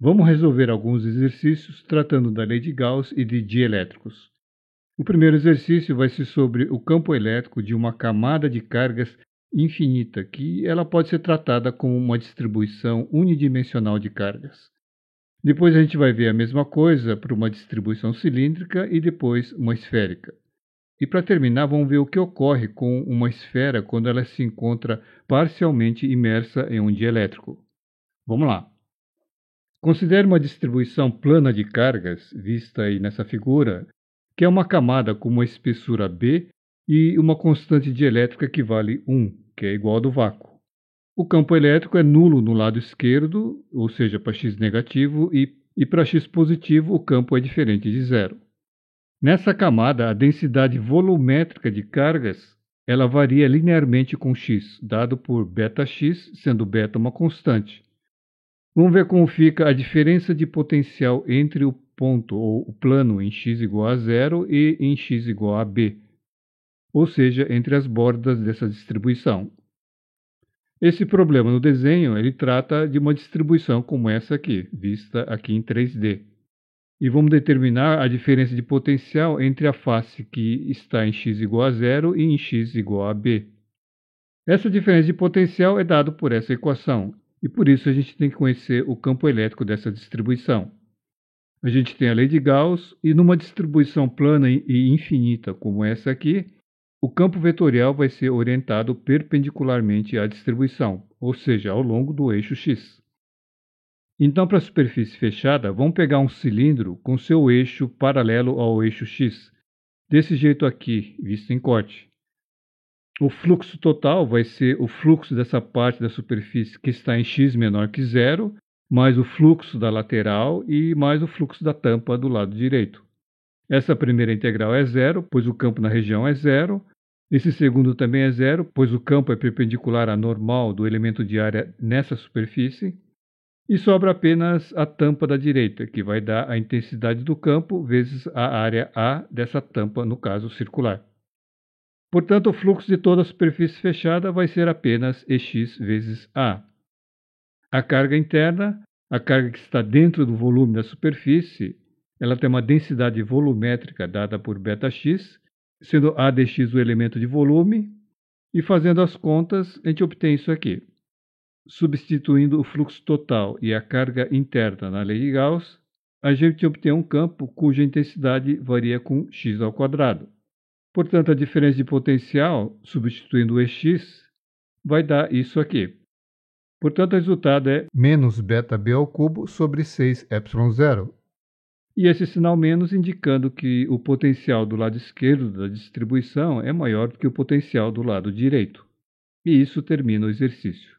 Vamos resolver alguns exercícios tratando da lei de Gauss e de dielétricos. O primeiro exercício vai ser sobre o campo elétrico de uma camada de cargas infinita, que ela pode ser tratada como uma distribuição unidimensional de cargas. Depois a gente vai ver a mesma coisa para uma distribuição cilíndrica e depois uma esférica. E para terminar, vamos ver o que ocorre com uma esfera quando ela se encontra parcialmente imersa em um dielétrico. Vamos lá. Considere uma distribuição plana de cargas, vista aí nessa figura, que é uma camada com uma espessura B e uma constante dielétrica que vale 1, que é igual ao do vácuo. O campo elétrico é nulo no lado esquerdo, ou seja, para x negativo, e para x positivo o campo é diferente de zero. Nessa camada, a densidade volumétrica de cargas ela varia linearmente com x, dado por βx, sendo β uma constante. Vamos ver como fica a diferença de potencial entre o ponto ou o plano em x igual a zero e em x igual a b, ou seja, entre as bordas dessa distribuição. Esse problema no desenho ele trata de uma distribuição como essa aqui, vista aqui em 3D. E vamos determinar a diferença de potencial entre a face que está em x igual a zero e em x igual a b. Essa diferença de potencial é dada por essa equação, e por isso a gente tem que conhecer o campo elétrico dessa distribuição. A gente tem a lei de Gauss, e numa distribuição plana e infinita como essa aqui, o campo vetorial vai ser orientado perpendicularmente à distribuição, ou seja, ao longo do eixo x. Então, para a superfície fechada, vamos pegar um cilindro com seu eixo paralelo ao eixo x, desse jeito aqui, visto em corte. O fluxo total vai ser o fluxo dessa parte da superfície que está em x menor que zero, mais o fluxo da lateral e mais o fluxo da tampa do lado direito. Essa primeira integral é zero, pois o campo na região é zero. Esse segundo também é zero, pois o campo é perpendicular à normal do elemento de área nessa superfície. E sobra apenas a tampa da direita, que vai dar a intensidade do campo vezes a área A dessa tampa, no caso circular. Portanto, o fluxo de toda a superfície fechada vai ser apenas Ex vezes A. A carga interna, a carga que está dentro do volume da superfície, ela tem uma densidade volumétrica dada por βx, sendo A dx o elemento de volume, e fazendo as contas, a gente obtém isso aqui. Substituindo o fluxo total e a carga interna na lei de Gauss, a gente obtém um campo cuja intensidade varia com x ao quadrado. Portanto, a diferença de potencial, substituindo o Ex, vai dar isso aqui. Portanto, o resultado é menos βb ao cubo sobre 6ε0. E esse sinal menos indicando que o potencial do lado esquerdo da distribuição é maior do que o potencial do lado direito. E isso termina o exercício.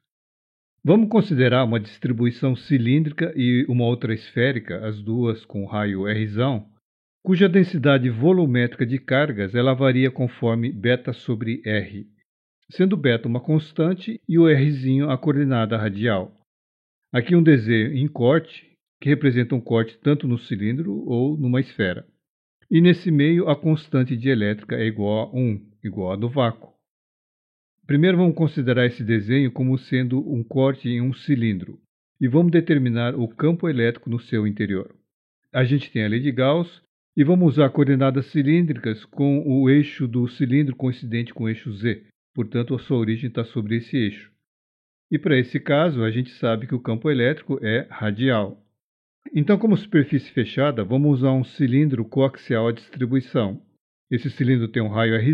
Vamos considerar uma distribuição cilíndrica e uma outra esférica, as duas com raio R, cuja densidade volumétrica de cargas ela varia conforme β sobre R, sendo β uma constante e o R a coordenada radial. Aqui um desenho em corte, que representa um corte tanto no cilindro ou numa esfera. E nesse meio a constante dielétrica é igual a 1, igual a do vácuo. Primeiro vamos considerar esse desenho como sendo um corte em um cilindro e vamos determinar o campo elétrico no seu interior. A gente tem a lei de Gauss e vamos usar coordenadas cilíndricas com o eixo do cilindro coincidente com o eixo Z, portanto a sua origem está sobre esse eixo. E para esse caso a gente sabe que o campo elétrico é radial. Então, como superfície fechada, vamos usar um cilindro coaxial à distribuição. Esse cilindro tem um raio R,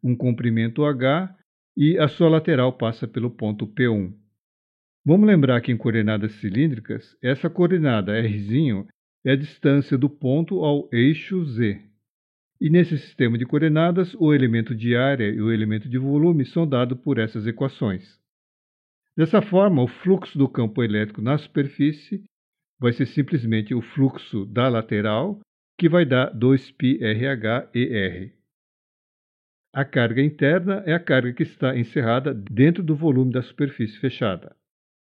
um comprimento H, e a sua lateral passa pelo ponto P1. Vamos lembrar que em coordenadas cilíndricas, essa coordenada R é a distância do ponto ao eixo Z. E nesse sistema de coordenadas, o elemento de área e o elemento de volume são dados por essas equações. Dessa forma, o fluxo do campo elétrico na superfície vai ser simplesmente o fluxo da lateral, que vai dar 2πrHER. A carga interna é a carga que está encerrada dentro do volume da superfície fechada.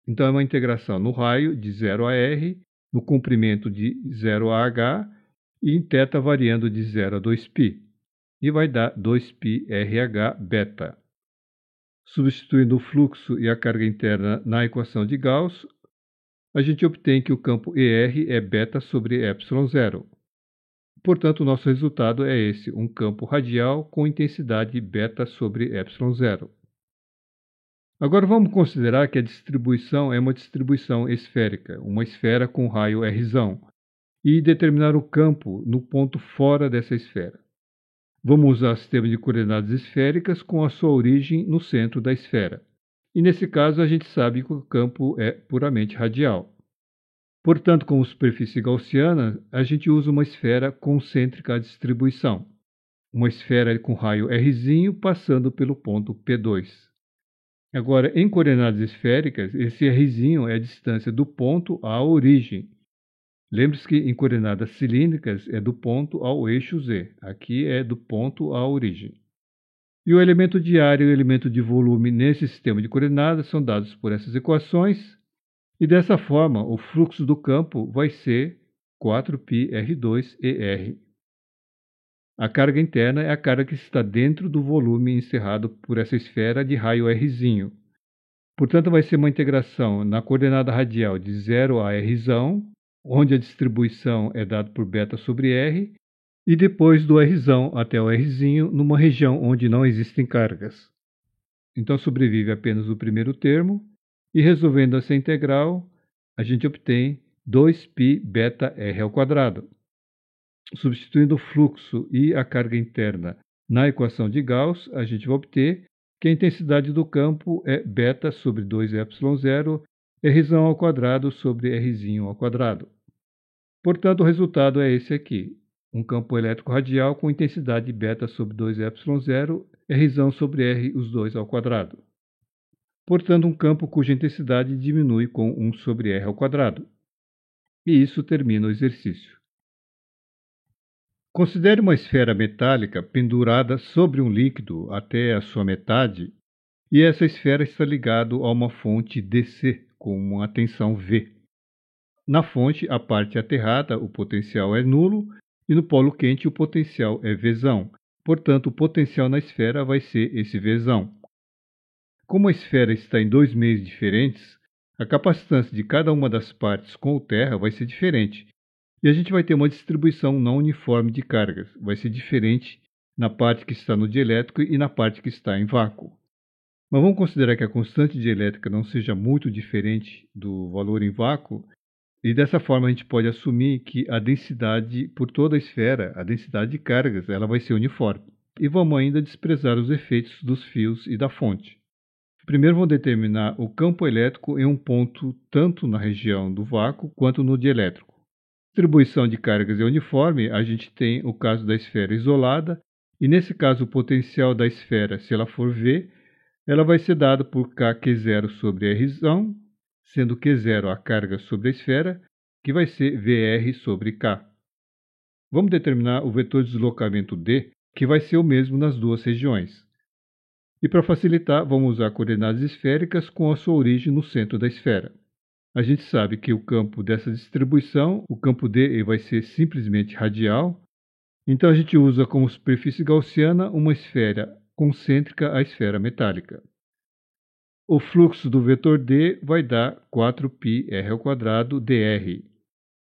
Então, é uma integração no raio de 0 a R, no comprimento de 0 a H e em θ variando de 0 a 2π. E vai dar 2πrH beta. Substituindo o fluxo e a carga interna na equação de Gauss, a gente obtém que o campo ER é beta sobre ε0. Portanto, o nosso resultado é esse, um campo radial com intensidade beta sobre ε0. Agora vamos considerar que a distribuição é uma distribuição esférica, uma esfera com raio R, e determinar o campo no ponto fora dessa esfera. Vamos usar o sistema de coordenadas esféricas com a sua origem no centro da esfera. E nesse caso a gente sabe que o campo é puramente radial. Portanto, como superfície gaussiana, a gente usa uma esfera concêntrica à distribuição. Uma esfera com raio R passando pelo ponto P2. Agora, em coordenadas esféricas, esse R é a distância do ponto à origem. Lembre-se que em coordenadas cilíndricas é do ponto ao eixo Z. Aqui é do ponto à origem. E o elemento de área e o elemento de volume nesse sistema de coordenadas são dados por essas equações. E dessa forma, o fluxo do campo vai ser 4πr2ER. A carga interna é a carga que está dentro do volume encerrado por essa esfera de raio R. Portanto, vai ser uma integração na coordenada radial de 0 a R, onde a distribuição é dada por beta sobre R, e depois do R até o R, numa região onde não existem cargas. Então, sobrevive apenas o primeiro termo, e resolvendo essa integral, a gente obtém 2π beta R ao quadrado. Substituindo o fluxo e a carga interna na equação de Gauss, a gente vai obter que a intensidade do campo é beta sobre 2ε0 R ao quadrado sobre R ao quadrado. Portanto, o resultado é esse aqui, um campo elétrico radial com intensidade beta sobre 2ε0 R sobre R, os dois ao quadrado. Portanto, um campo cuja intensidade diminui com 1 sobre R ao quadrado. E isso termina o exercício. Considere uma esfera metálica pendurada sobre um líquido até a sua metade, e essa esfera está ligada a uma fonte DC com uma tensão V. Na fonte, a parte aterrada, o potencial é nulo, e no polo quente o potencial é V. Portanto, o potencial na esfera vai ser esse V. Como a esfera está em dois meios diferentes, a capacitância de cada uma das partes com o terra vai ser diferente, e a gente vai ter uma distribuição não uniforme de cargas. Vai ser diferente na parte que está no dielétrico e na parte que está em vácuo. Mas vamos considerar que a constante dielétrica não seja muito diferente do valor em vácuo, e dessa forma a gente pode assumir que a densidade por toda a esfera, a densidade de cargas, ela vai ser uniforme. E vamos ainda desprezar os efeitos dos fios e da fonte. Primeiro vamos determinar o campo elétrico em um ponto tanto na região do vácuo quanto no dielétrico. Distribuição de cargas é uniforme, a gente tem o caso da esfera isolada, e nesse caso o potencial da esfera, se ela for V, ela vai ser dada por Kq0 sobre R, sendo Q0 a carga sobre a esfera, que vai ser VR sobre K. Vamos determinar o vetor de deslocamento D, que vai ser o mesmo nas duas regiões. E para facilitar, vamos usar coordenadas esféricas com a sua origem no centro da esfera. A gente sabe que o campo dessa distribuição, o campo D, vai ser simplesmente radial. Então a gente usa como superfície gaussiana uma esfera concêntrica à esfera metálica. O fluxo do vetor D vai dar 4πr ao quadrado dr.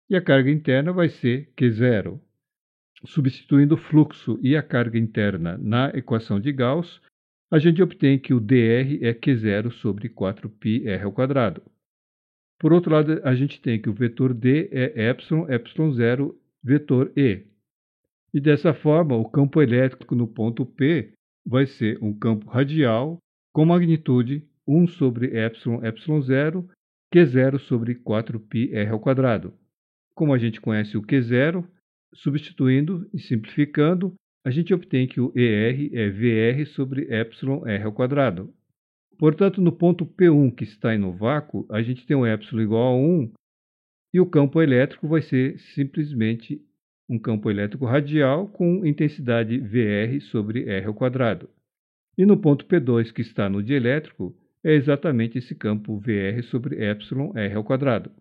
E a carga interna vai ser Q0. Substituindo o fluxo e a carga interna na equação de Gauss, a gente obtém que o dr é Q0 sobre 4πr ao quadrado. Por outro lado, a gente tem que o vetor D é ε0 vetor E. E dessa forma, o campo elétrico no ponto P vai ser um campo radial com magnitude 1 sobre ε0, Q0 sobre 4πr ao quadrado. Como a gente conhece o Q0, substituindo e simplificando, a gente obtém que o ER é VR sobre εr ao quadrado. Portanto, no ponto P1 que está no vácuo, a gente tem o ε igual a 1 e o campo elétrico vai ser simplesmente um campo elétrico radial com intensidade VR sobre R ao quadrado. E no ponto P2 que está no dielétrico, é exatamente esse campo VR sobre εr ao quadrado.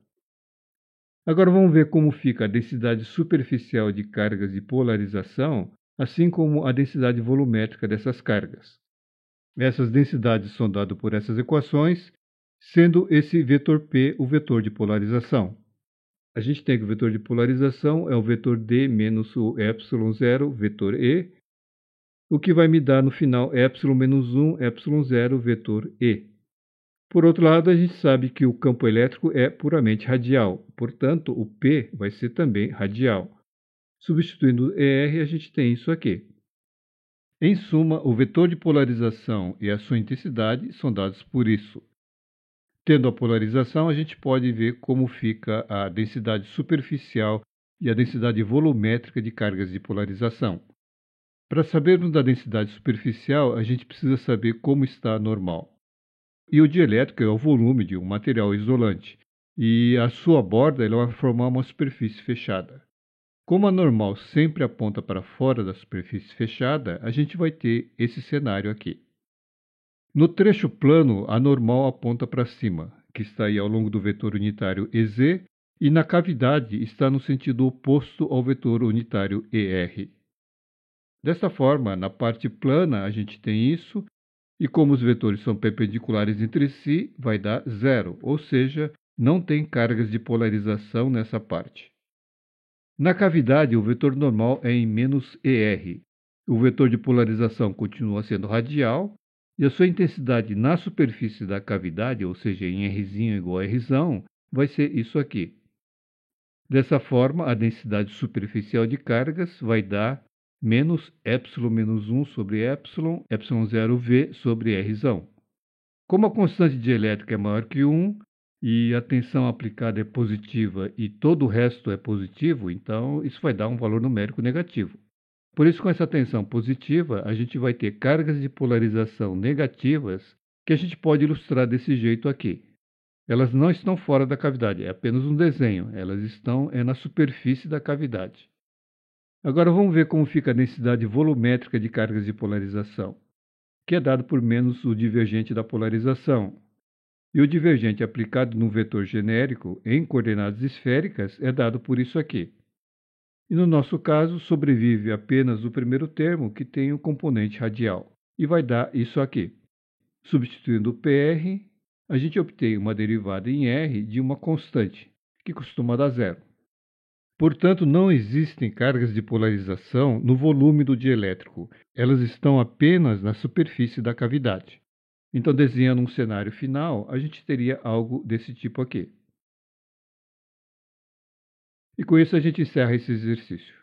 Agora vamos ver como fica a densidade superficial de cargas de polarização, assim como a densidade volumétrica dessas cargas. Essas densidades são dadas por essas equações, sendo esse vetor P o vetor de polarização. A gente tem que o vetor de polarização é o vetor D menos o ε0, vetor E, o que vai me dar no final ε menos 1, ε0, vetor E. Por outro lado, a gente sabe que o campo elétrico é puramente radial, portanto, o P vai ser também radial. Substituindo ER, a gente tem isso aqui. Em suma, o vetor de polarização e a sua intensidade são dados por isso. Tendo a polarização, a gente pode ver como fica a densidade superficial e a densidade volumétrica de cargas de polarização. Para sabermos da densidade superficial, a gente precisa saber como está a normal. E o dielétrico é o volume de um material isolante, e a sua borda ela vai formar uma superfície fechada. Como a normal sempre aponta para fora da superfície fechada, a gente vai ter esse cenário aqui. No trecho plano, a normal aponta para cima, que está aí ao longo do vetor unitário EZ, e na cavidade está no sentido oposto ao vetor unitário ER. Desta forma, na parte plana a gente tem isso, e como os vetores são perpendiculares entre si, vai dar zero, ou seja, não tem cargas de polarização nessa parte. Na cavidade, o vetor normal é em menos ER. O vetor de polarização continua sendo radial, e a sua intensidade na superfície da cavidade, ou seja, em R igual a R, vai ser isso aqui. Dessa forma, a densidade superficial de cargas vai dar menos ε menos 1 sobre ε, ε0V sobre R. Como a constante dielétrica é maior que 1 e a tensão aplicada é positiva e todo o resto é positivo, então isso vai dar um valor numérico negativo. Por isso, com essa tensão positiva, a gente vai ter cargas de polarização negativas que a gente pode ilustrar desse jeito aqui. Elas não estão fora da cavidade, é apenas um desenho, elas estão na superfície da cavidade. Agora vamos ver como fica a densidade volumétrica de cargas de polarização, que é dado por menos o divergente da polarização. E o divergente aplicado num vetor genérico em coordenadas esféricas é dado por isso aqui. E no nosso caso, sobrevive apenas o primeiro termo, que tem o componente radial, e vai dar isso aqui. Substituindo o PR, a gente obtém uma derivada em R de uma constante, que costuma dar zero. Portanto, não existem cargas de polarização no volume do dielétrico. Elas estão apenas na superfície da cavidade. Então, desenhando um cenário final, a gente teria algo desse tipo aqui. E com isso a gente encerra esse exercício.